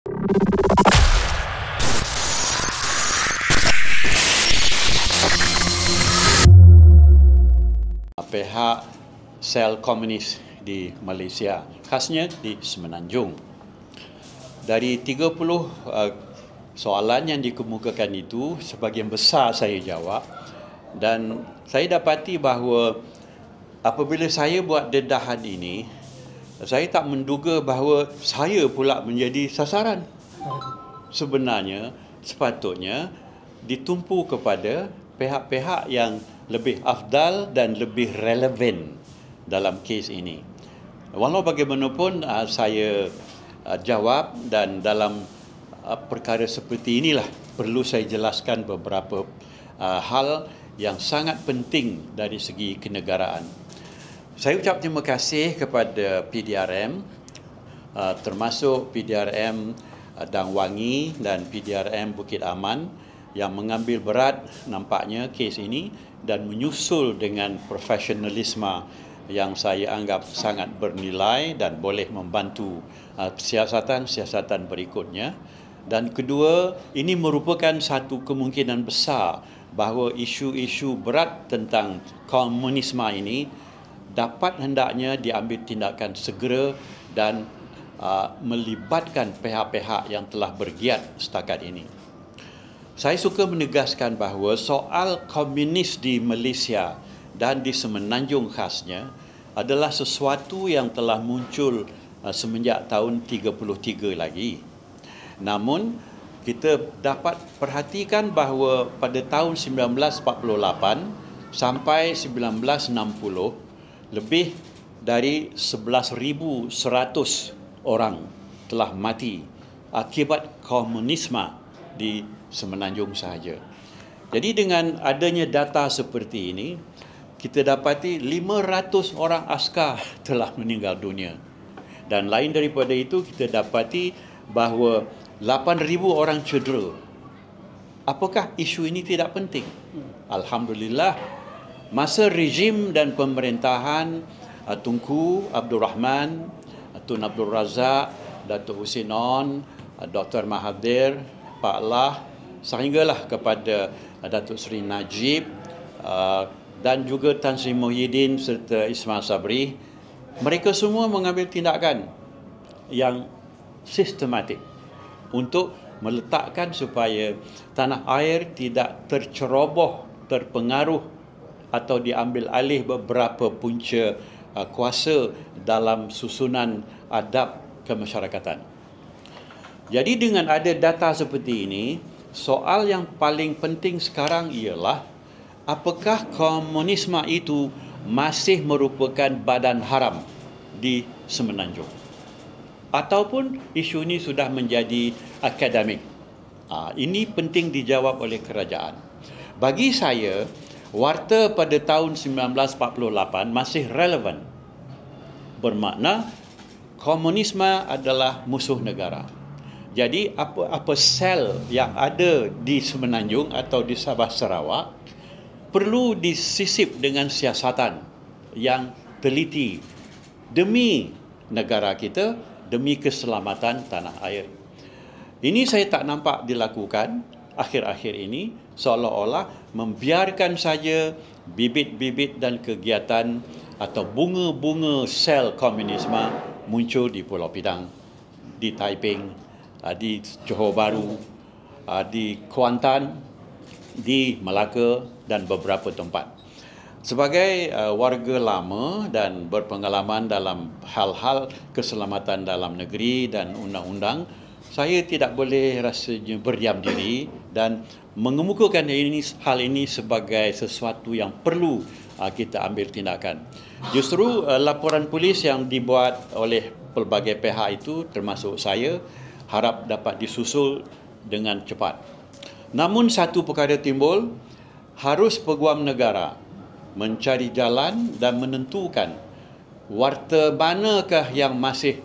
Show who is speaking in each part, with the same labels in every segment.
Speaker 1: Pihak sel komunis di Malaysia, khasnya di Semenanjung. Dari 30 soalan yang dikemukakan itu, sebahagian besar saya jawab, dan saya dapati bahawa apabila saya buat dedahan ini, saya tak menduga bahawa saya pula menjadi sasaran. Sebenarnya, sepatutnya ditumpu kepada pihak-pihak yang lebih afdal dan lebih relevan dalam kes ini. Walau bagaimanapun saya jawab, dan dalam perkara seperti inilah perlu saya jelaskan beberapa hal yang sangat penting dari segi kenegaraan. Saya ucap terima kasih kepada PDRM, termasuk PDRM Dang Wangi dan PDRM Bukit Aman yang mengambil berat nampaknya kes ini dan menyusul dengan profesionalisme yang saya anggap sangat bernilai dan boleh membantu siasatan-siasatan berikutnya. Dan kedua, ini merupakan satu kemungkinan besar bahawa isu-isu berat tentang komunisme ini dapat hendaknya diambil tindakan segera dan melibatkan pihak-pihak yang telah bergiat setakat ini. Saya suka menegaskan bahawa soal komunis di Malaysia dan di Semenanjung khasnya adalah sesuatu yang telah muncul semenjak tahun 33 lagi. Namun, kita dapat perhatikan bahawa pada tahun 1948 sampai 1960, lebih dari 11,100 orang telah mati akibat komunisme di Semenanjung sahaja. Jadi dengan adanya data seperti ini, kita dapati 500 orang askar telah meninggal dunia. Dan lain daripada itu, kita dapati bahawa 8,000 orang cedera. Apakah isu ini tidak penting? Alhamdulillah, masa rejim dan pemerintahan Tunku Abdul Rahman, Tun Abdul Razak, Datuk Husin On, Dr. Mahathir, Pak Lah, sehinggalah kepada Datuk Seri Najib dan juga Tan Sri Muhyiddin serta Ismail Sabri, mereka semua mengambil tindakan yang sistematik untuk meletakkan supaya tanah air tidak terceroboh, terpengaruh atau diambil alih beberapa punca kuasa dalam susunan adab kemasyarakatan. Jadi dengan ada data seperti ini, soal yang paling penting sekarang ialah apakah komunisme itu masih merupakan badan haram di Semenanjung, ataupun isu ini sudah menjadi akademik. Ini penting dijawab oleh kerajaan. Bagi saya, warta pada tahun 1948 masih relevan. Bermakna komunisme adalah musuh negara. Jadi apa-apa sel yang ada di Semenanjung atau di Sabah Sarawak perlu disisip dengan siasatan yang teliti demi negara kita, demi keselamatan tanah air. Ini saya tak nampak dilakukan akhir-akhir ini, seolah-olah membiarkan saja bibit-bibit dan kegiatan atau bunga-bunga sel komunisme muncul di Pulau Pinang, di Taiping, di Johor Bahru, di Kuantan, di Melaka dan beberapa tempat. Sebagai warga lama dan berpengalaman dalam hal-hal keselamatan dalam negeri dan undang-undang, saya tidak boleh rasanya berdiam diri dan mengemukakan hal ini sebagai sesuatu yang perlu kita ambil tindakan. Justru laporan polis yang dibuat oleh pelbagai pihak itu, termasuk saya, harap dapat disusul dengan cepat. Namun satu perkara timbul, harus peguam negara mencari jalan dan menentukan warta manakah yang masih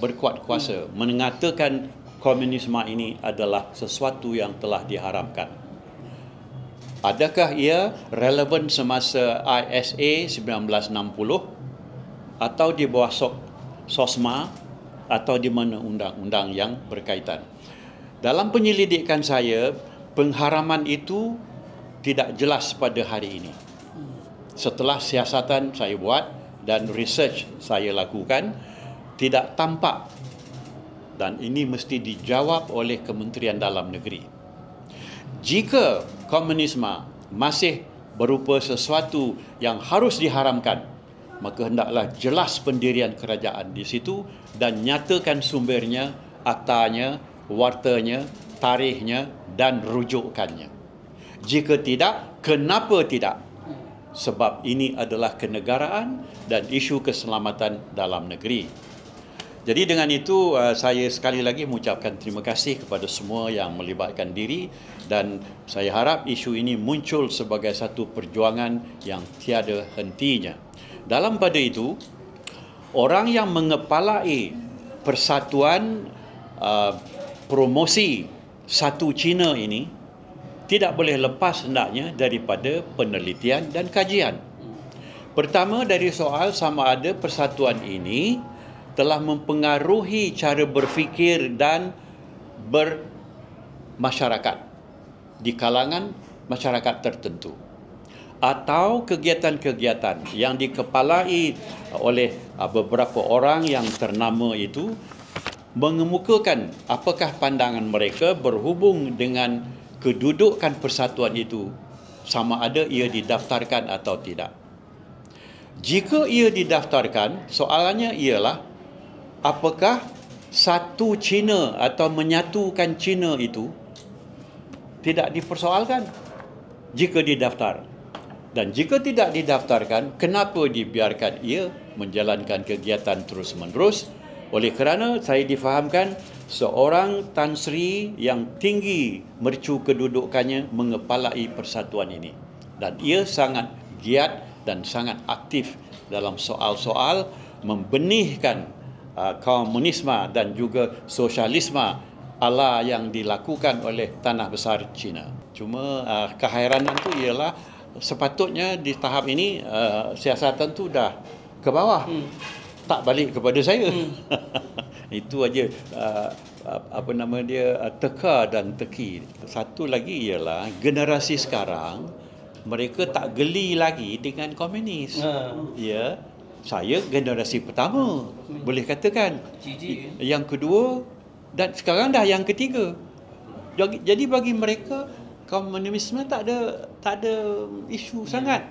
Speaker 1: berkuat kuasa mengatakan komunisme ini adalah sesuatu yang telah diharamkan. Adakah ia relevan semasa ISA 1960 atau di bawah SOSMA atau di mana undang-undang yang berkaitan. Dalam penyelidikan saya, pengharaman itu tidak jelas pada hari ini. Setelah siasatan saya buat dan research saya lakukan, tidak tampak, dan ini mesti dijawab oleh Kementerian Dalam Negeri. Jika komunisme masih berupa sesuatu yang harus diharamkan, maka hendaklah jelas pendirian kerajaan di situ dan nyatakan sumbernya, aktanya, wartanya, tarikhnya dan rujukannya. Jika tidak, kenapa tidak? Sebab ini adalah kenegaraan dan isu keselamatan dalam negeri. Jadi dengan itu, saya sekali lagi mengucapkan terima kasih kepada semua yang melibatkan diri, dan saya harap isu ini muncul sebagai satu perjuangan yang tiada hentinya. Dalam pada itu, orang yang mengepalai persatuan promosi satu Cina ini tidak boleh lepas hendaknya daripada penelitian dan kajian. Pertama, dari soal sama ada persatuan ini telah mempengaruhi cara berfikir dan bermasyarakat di kalangan masyarakat tertentu, atau kegiatan-kegiatan yang dikepalai oleh beberapa orang yang ternama itu mengemukakan apakah pandangan mereka berhubung dengan kedudukan persatuan itu, sama ada ia didaftarkan atau tidak. Jika ia didaftarkan, soalannya ialah apakah satu Cina atau menyatukan Cina itu tidak dipersoalkan jika didaftar. Dan jika tidak didaftarkan, kenapa dibiarkan ia menjalankan kegiatan terus-menerus? Oleh kerana saya difahamkan seorang Tan Sri yang tinggi mercu kedudukannya mengepalai persatuan ini, dan ia sangat giat dan sangat aktif dalam soal-soal membenihkan komunisme dan juga sosialisme ala yang dilakukan oleh tanah besar Cina. Cuma kehairanan tu ialah sepatutnya di tahap ini siasatan tu dah ke bawah, tak balik kepada saya. Itu aja teka dan teki. Satu lagi ialah generasi sekarang mereka tak geli lagi dengan komunis. Ya, saya generasi pertama, boleh katakan. Yang kedua dan sekarang dah yang ketiga. Jadi bagi mereka komunisme tak ada isu sangat.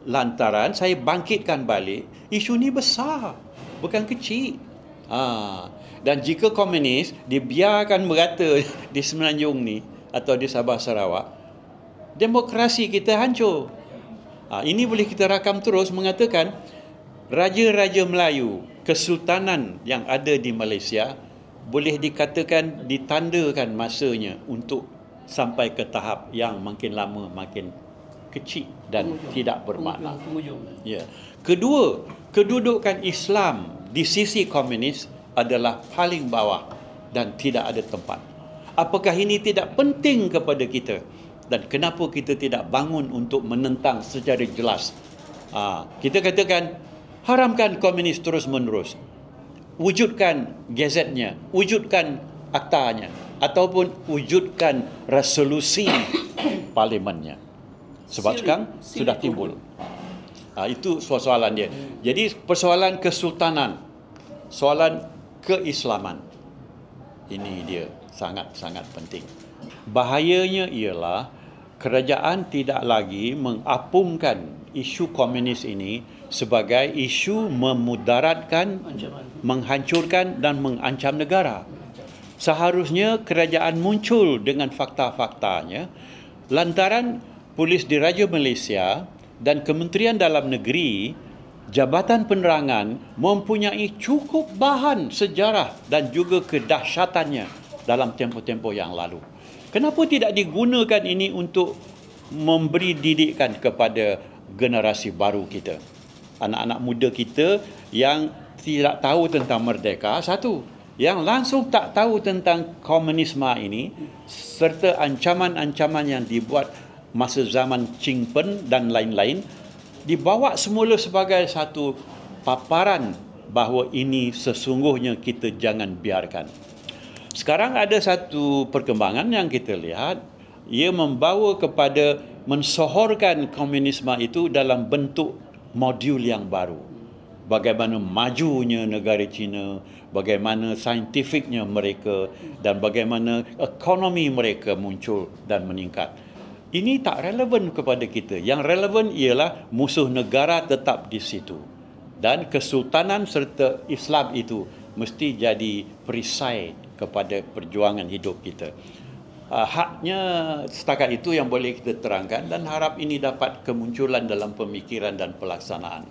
Speaker 1: Lantaran saya bangkitkan balik, isu ni besar, bukan kecil. Dan jika komunis dibiarkan merata di Semenanjung ni atau di Sabah Sarawak, demokrasi kita hancur. Ini boleh kita rakam terus mengatakan raja-raja Melayu, kesultanan yang ada di Malaysia boleh dikatakan ditandakan masanya untuk sampai ke tahap yang makin lama makin kecil dan tidak bermakna. Ya. Kedua, kedudukan Islam di sisi komunis adalah paling bawah dan tidak ada tempat. Apakah ini tidak penting kepada kita? Dan kenapa kita tidak bangun untuk menentang secara jelas? Kita katakan, haramkan komunis terus-menerus. Wujudkan gazetnya, wujudkan aktanya, ataupun wujudkan resolusi parlimennya. Sebab sekarang sudah timbul. Itu soalan dia. Jadi persoalan kesultanan, soalan keislaman, ini dia sangat-sangat penting. Bahayanya ialah kerajaan tidak lagi mengapungkan isu komunis ini sebagai isu memudaratkan, menghancurkan dan mengancam negara. Seharusnya kerajaan muncul dengan fakta-faktanya, lantaran Polis Diraja Malaysia dan Kementerian Dalam Negeri, Jabatan Penerangan mempunyai cukup bahan sejarah dan juga kedahsyatannya dalam tempoh-tempoh yang lalu. Kenapa tidak digunakan ini untuk memberi didikan kepada generasi baru kita? Anak-anak muda kita yang tidak tahu tentang merdeka, satu. Yang langsung tak tahu tentang komunisme ini, serta ancaman-ancaman yang dibuat masa zaman Ching Pen dan lain-lain, dibawa semula sebagai satu paparan bahawa ini sesungguhnya kita jangan biarkan. Sekarang ada satu perkembangan yang kita lihat, ia membawa kepada mensohorkan komunisme itu dalam bentuk modul yang baru. Bagaimana majunya negara China, bagaimana saintifiknya mereka dan bagaimana ekonomi mereka muncul dan meningkat. Ini tak relevan kepada kita. Yang relevan ialah musuh negara tetap di situ. Dan kesultanan serta Islam itu mesti jadi perisai kepada perjuangan hidup kita. Haknya setakat itu yang boleh kita terangkan dan harap ini dapat kemunculan dalam pemikiran dan pelaksanaan.